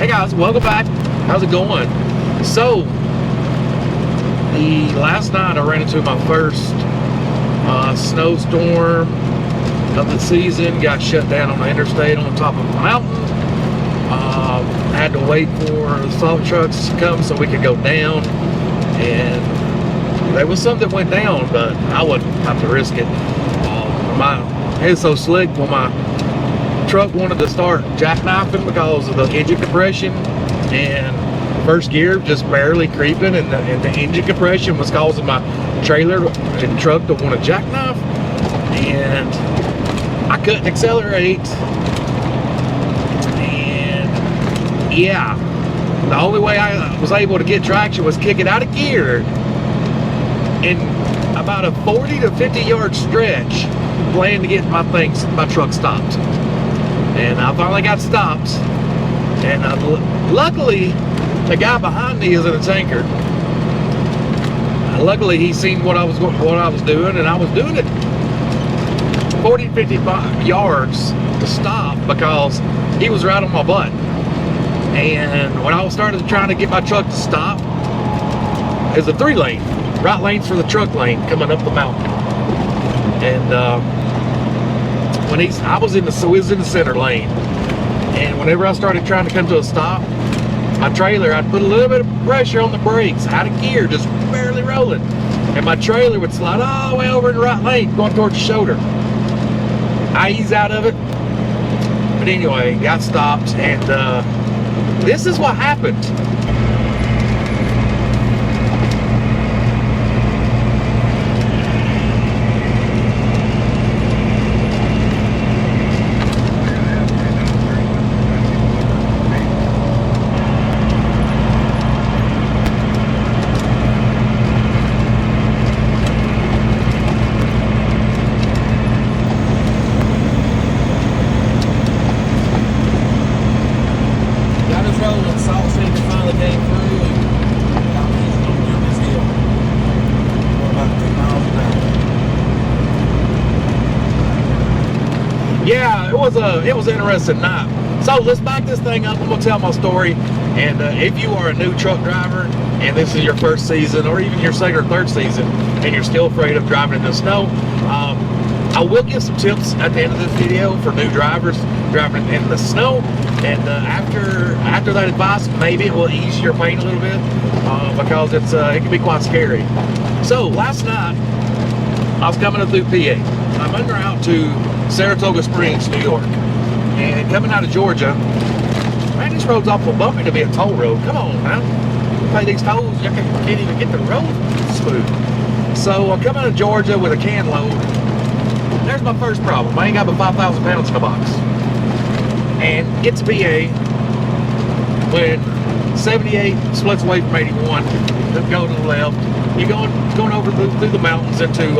Hey guys, welcome back. How's it going? So, the last night I ran into my first snowstorm of the season. Got shut down on the interstate on the top of a mountain. Had to wait for the salt trucks to come so we could go down. And there was some that went down, but I wouldn't have to risk it. My head's so slick when my truck wanted to start jackknifing because of the engine compression, and first gear just barely creeping, and the engine compression was causing my trailer and truck to want to jackknife, and I couldn't accelerate. And yeah, the only way I was able to get traction was kick it out of gear in about a 40 to 50 yard stretch, planning to get my truck stopped. And I finally got stopped, and luckily the guy behind me is in a tanker. Luckily he seen what I was doing, and I was doing it 40 to 50 yards to stop because he was right on my butt. And when I started trying to get my truck to stop, there's a 3-lane, right lanes for the truck lane coming up the mountain. And when I was in the center lane, and whenever I started trying to come to a stop, my trailer, I'd put a little bit of pressure on the brakes, out of gear, just barely rolling, and my trailer would slide all the way over in the right lane, going towards the shoulder. I ease out of it, but anyway, got stopped, and this is what happened. Yeah, it was an interesting night. So let's back this thing up. I'm gonna tell my story. And if you are a new truck driver and this is your first season, or even your second or third season, and you're still afraid of driving in the snow, I will give some tips at the end of this video for new drivers driving in the snow. And after that advice, maybe it will ease your pain a little bit because it can be quite scary. So last night I was coming up through PA. I'm en route to Saratoga Springs, New York, and coming out of Georgia. Man, this road's awful bumpy to be a toll road. Come on, man. You pay these tolls, you can't even get the road smooth. So I'm coming out of Georgia with a can load. There's my first problem. I ain't got but 5,000 pounds in the box. And get to PA when 78 splits away from 81. Then go to the left. You're going over through the mountains into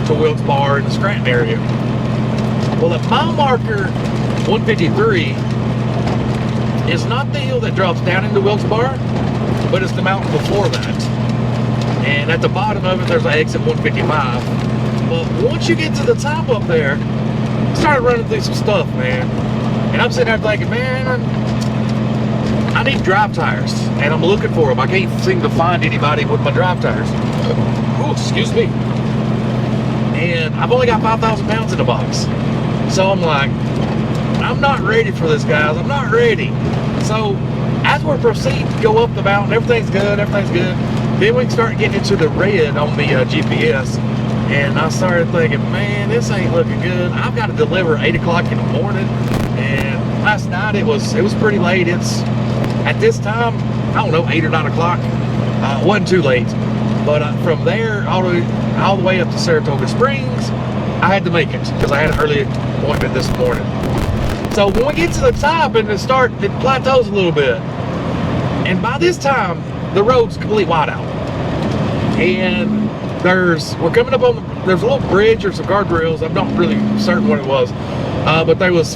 to Wilkes-Barre in the Scranton area. Well, at mile marker 153 is not the hill that drops down into Wilkes-Barre, but it's the mountain before that. And at the bottom of it, there's an exit 155. But once you get to the top up there, I started running through some stuff, man. And I'm sitting there thinking, man, I need drive tires, and I'm looking for them. I can't seem to find anybody with my drive tires. Oh, excuse me. And I've only got 5,000 pounds in the box. So I'm like, I'm not ready for this, guys. I'm not ready. So as we're proceeding to go up the mountain, everything's good. Then we start getting into the red on the GPS. And I started thinking, man, this ain't looking good. I've got to deliver 8 o'clock in the morning. And last night it was pretty late. It's at this time, I don't know, 8 or 9 o'clock. It wasn't too late. But from there all the way up to Saratoga Springs, I had to make it because I had an early appointment this morning. So when we get to the top and it plateaus a little bit, and by this time the road's complete whiteout, and we're coming up on there's a little bridge or some guardrails. I'm not really certain what it was, but there was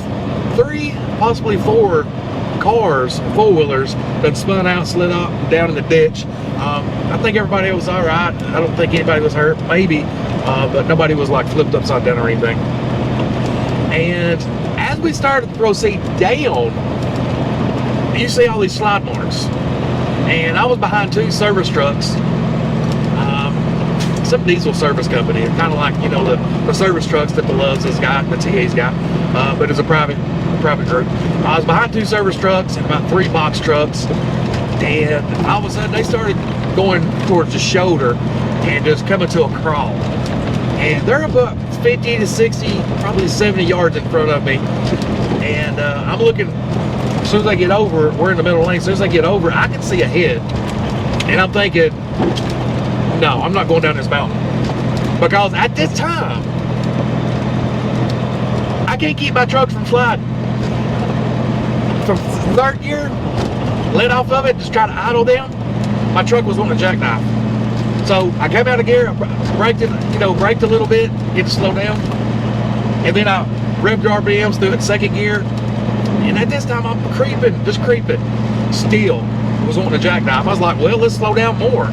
3, possibly 4 cars, 4-wheelers that spun out, slid out down in the ditch. I think everybody was all right. I don't think anybody was hurt, maybe, but nobody was like flipped upside down or anything. And as we started to proceed down, you see all these slide marks. And I was behind 2 service trucks, some diesel service company, kind of like, you know, the service trucks that the Loves has got, the TA's got, but it's a private group. I was behind 2 service trucks and about 3 box trucks, and all of a sudden they started going towards the shoulder and just coming to a crawl. And they're about 50 to 60, probably 70 yards in front of me. And I'm looking, as soon as I get over, we're in the middle lane, as soon as I get over, I can see ahead. And I'm thinking, no, I'm not going down this mountain. Because at this time, I can't keep my truck from sliding. From 3rd gear, let off of it, just try to idle down, my truck was wanting to jackknife. So I came out of gear, braked it, you know, braked a little bit, get to slow down. And then I revved the RPMs through it 2nd gear. And at this time I'm creeping, just creeping. Still was wanting to jackknife. I was like, well, let's slow down more.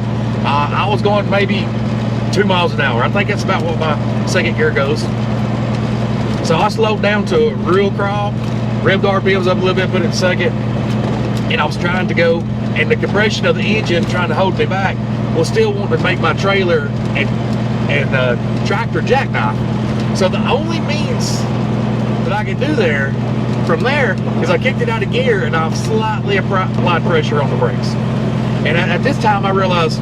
I was going maybe 2 miles an hour. I think that's about what my 2nd gear goes. So I slowed down to a real crawl, revved the RPMs up a little bit, put it in 2nd, and I was trying to go, and the compression of the engine trying to hold me back was still wanting to make my trailer and tractor jackknife. So the only means that I could do there, from there, is I kicked it out of gear and I slightly applied pressure on the brakes. And at this time I realized,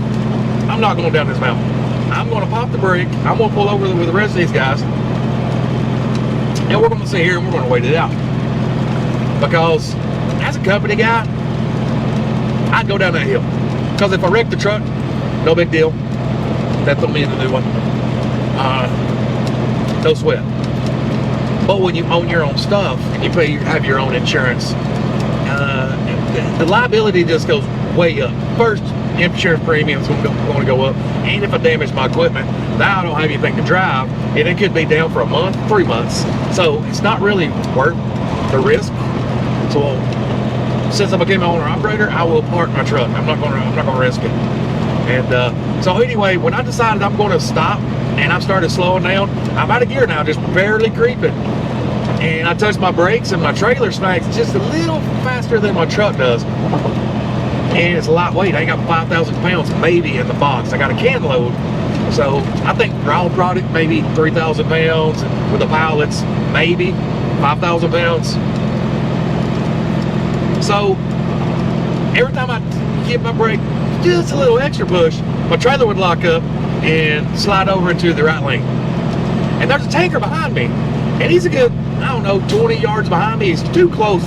I'm not going down this mountain. I'm going to pop the brake. I'm going to pull over with the rest of these guys, and we're going to sit here and we're going to wait it out. Because as a company guy, I'd go down that hill. Because if I wreck the truck, no big deal. That's on me in the new one. No sweat. But when you own your own stuff and you have your own insurance, the liability just goes way up. First, insurance premium is going to go up, and if I damage my equipment, now I don't have anything to drive, and it could be down for a month, 3 months. So it's not really worth the risk. So since I became an owner operator, I will park my truck. I'm not going to risk it. And so anyway, when I decided I'm going to stop and I started slowing down, I'm out of gear now, just barely creeping. And I touched my brakes and my trailer smacks just a little faster than my truck does. And it's lightweight. I ain't got 5,000 pounds maybe in the box. I got a can load. So I think raw product maybe 3,000 pounds. With the pilots, maybe 5,000 pounds. So every time I hit my brake, just a little extra push, my trailer would lock up and slide over into the right lane. And there's a tanker behind me, and he's a good, I don't know, 20 yards behind me. He's too close,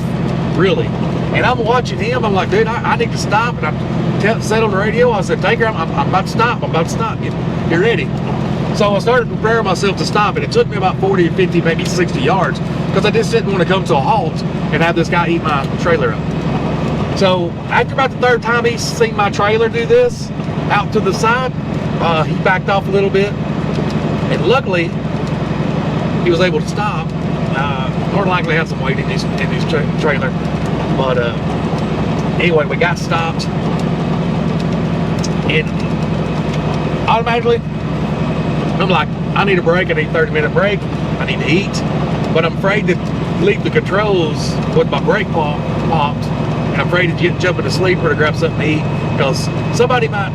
really. And I'm watching him. I'm like, dude, I need to stop. And I said on the radio, I said, tanker, I'm about to stop. I'm about to stop. Get ready. So I started preparing myself to stop, and it took me about 40 or 50, maybe 60 yards, because I just didn't want to come to a halt and have this guy eat my trailer up. So after about the 3rd time he's seen my trailer do this, out to the side, he backed off a little bit, and luckily he was able to stop. More than likely had some weight in his trailer, but anyway, we got stopped, and automatically I'm like, I need a break. I need a 30-minute break. I need to eat, but I'm afraid to leave the controls with my brake popped, and I'm afraid to jump into sleep or to grab something to eat, because somebody might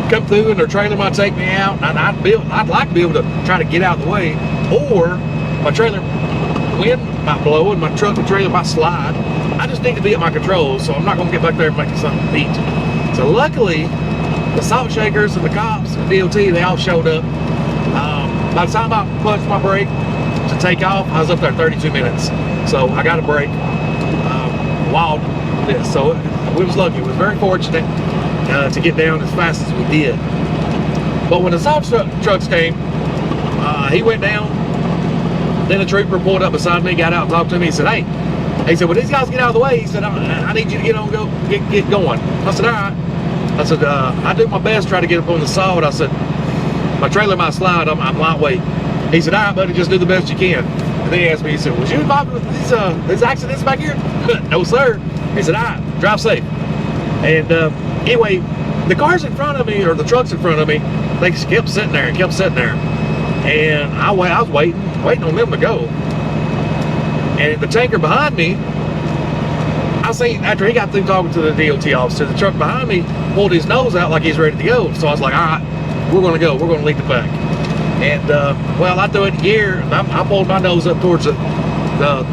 come through and their trailer might take me out, and I'd like to be able to try to get out of the way, or my trailer wind might blow and my truck and trailer might slide. I just need to be at my controls, so I'm not going to get back there and make something to eat. So luckily, the salt shakers and the cops and DOT, they all showed up. By the time I punched my brake to take off, I was up there 32 minutes. So I got a break while this. So we was lucky. We was very fortunate to get down as fast as we did. But when the salt trucks came, he went down. Then a trooper pulled up beside me, got out and talked to me. He said, hey, he said, well, these guys get out of the way. He said, I need you to get going. I said, all right. I said, I do my best to try to get up on the salt. I said, my trailer might slide, I'm lightweight. He said, all right, buddy, just do the best you can. And then he asked me, he said, was you involved with these accidents back here? No, sir. He said, all right, drive safe. And anyway, the cars in front of me, or the trucks in front of me, they kept sitting there and kept sitting there. And I was waiting on them to go. And the tanker behind me, I seen, after he got through talking to the DOT officer, the truck behind me pulled his nose out like he's ready to go. So I was like, all right, we're gonna go. We're gonna lead the pack. And well, I threw it in gear. I pulled my nose up towards the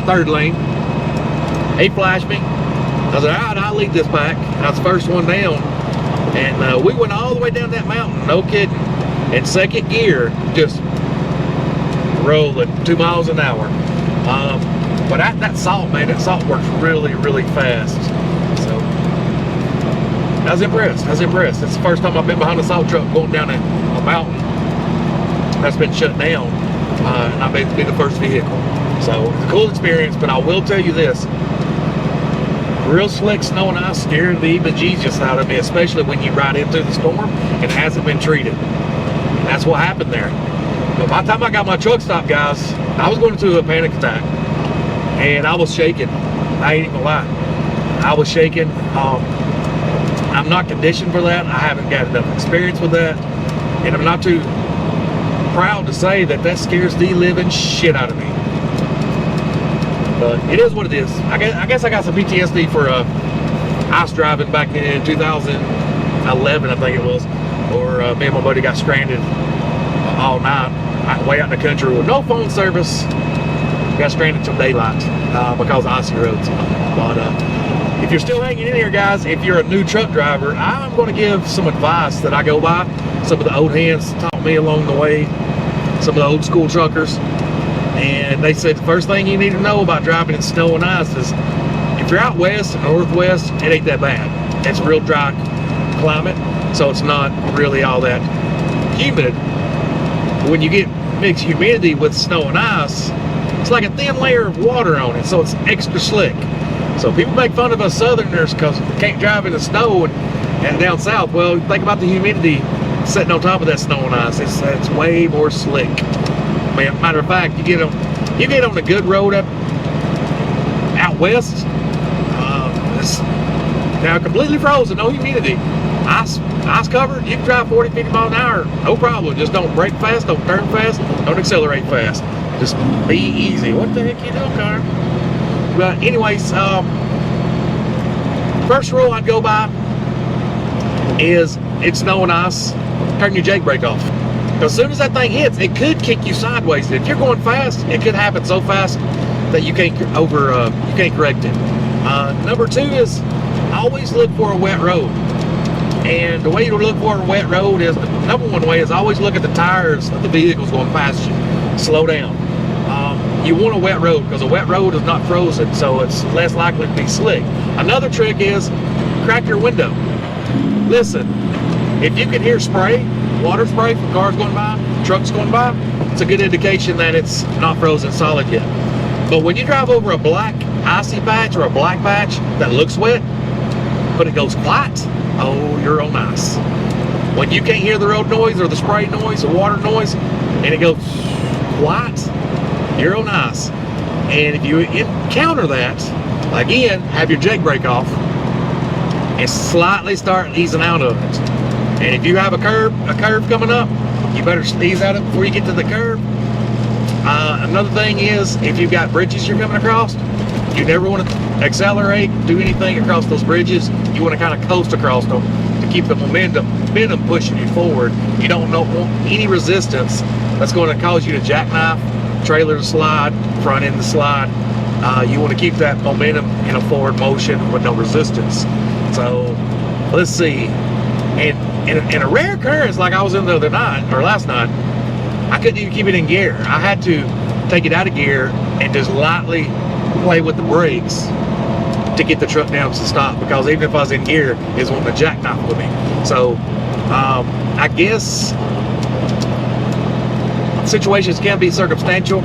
third lane. He flashed me. I was like, all right, I'll lead this pack. I was the first one down. And we went all the way down that mountain, no kidding. In second gear, just rolling 2 miles an hour. But that salt, man, that salt works really, really fast. So I was impressed. It's the first time I've been behind a salt truck going down a mountain that's been shut down. And I've been the first vehicle. So it's a cool experience, but I will tell you this. Real slick snow and ice scared the bejesus out of me, especially when you ride into the storm and it hasn't been treated. And that's what happened there. But by the time I got my truck stopped, guys, I was going into a panic attack. And I was shaking. I ain't even gonna lie. I was shaking. I'm not conditioned for that. I haven't got enough experience with that. And I'm not too proud to say that scares the living shit out of me. But it is what it is. I guess I got some PTSD for ice driving back in 2011, I think it was. Or me and my buddy got stranded all night, way out in the country with no phone service. Got stranded till daylight because of icy roads. But if you're still hanging in here, guys, if you're a new truck driver, I'm going to give some advice that I go by. Some of the old hands taught me along the way. Some of the old school truckers. And they said the first thing you need to know about driving in snow and ice is if you're out west and northwest, it ain't that bad. It's a real dry climate, so it's not really all that humid. But when you get mixed humidity with snow and ice, it's like a thin layer of water on it, so it's extra slick. So people make fun of us southerners because we can't drive in the snow and down south. Well, think about the humidity sitting on top of that snow and ice. It's way more slick. Matter of fact, you get on a good road out west. It's now completely frozen, no humidity, ice covered. You can drive 40, 50 miles an hour, no problem. Just don't brake fast, don't turn fast, don't accelerate fast. Just be easy. What the heck you doing, car? But anyways, first rule I'd go by is it's snow and ice. Turn your jake brake off. As soon as that thing hits, it could kick you sideways. If you're going fast, it could happen so fast that you can't correct it. Number two is always look for a wet road. And the way you look for a wet road is, the number one way is always look at the tires of the vehicles going past you. Slow down. You want a wet road because a wet road is not frozen, so it's less likely to be slick. Another trick is crack your window. Listen, if you can hear spray, water spray from cars going by, trucks going by, it's a good indication that it's not frozen solid yet. But when you drive over a black icy patch or a black patch that looks wet, but it goes quiet, oh, you're on ice. When you can't hear the road noise or the spray noise or water noise, and it goes quiet, you're on ice. And if you encounter that, again, have your jake brake off and slightly start easing out of it. And if you have a curve coming up, you better ease out of it before you get to the curve. Another thing is, if you've got bridges you're coming across, you never want to accelerate, do anything across those bridges. You want to kind of coast across them to keep the momentum pushing you forward. You don't want any resistance that's going to cause you to jackknife, trailer to slide, front end to slide. You want to keep that momentum in a forward motion with no resistance. So let's see. And in a rare occurrence, like I was in the other night, or last night, I couldn't even keep it in gear. I had to take it out of gear and just lightly play with the brakes to get the truck down to stop, because even if I was in gear, it was wanting to jackknife with me. So I guess situations can be circumstantial,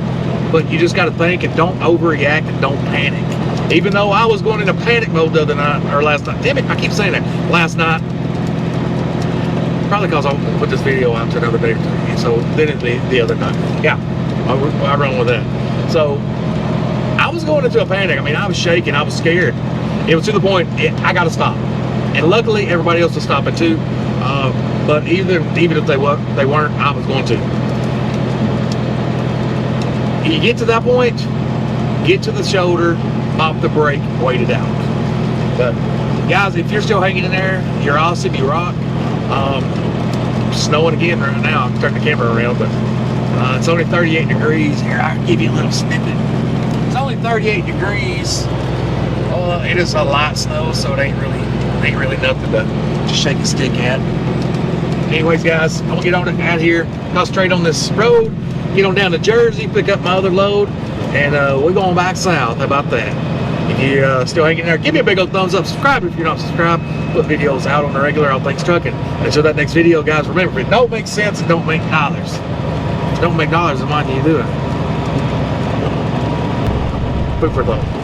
but you just got to think and don't overreact and don't panic. Even though I was going into panic mode the other night, or last night. Damn it, I keep saying that. Last night. Probably because I put this video out to another day or two. So then it's the other night. Yeah, I run with that. So I was going into a panic. I mean, I was shaking. I was scared. It was to the point I got to stop. And luckily, everybody else was stopping too. But even if they weren't, I was going to. You get to that point, get to the shoulder, pop the brake, wait it out. But guys, if you're still hanging in there, you're awesome, you rock. Snowing again right now. I'll turn the camera around, but it's only 38 degrees. Here, I'll give you a little snippet. It's only 38 degrees. It is a light snow, so it ain't really nothing to just shake a stick at. Anyways, guys, I'm gonna get on out here, concentrate on this road, get on down to Jersey, pick up my other load, and we're going back south. How about that? If you're still hanging there, give me a big old thumbs up. Subscribe if you're not subscribed. Put videos out on the regular, all things trucking. Until that next video, guys, remember, if it don't make sense, it don't make dollars. If it don't make dollars, then why do you do it? Food for thought.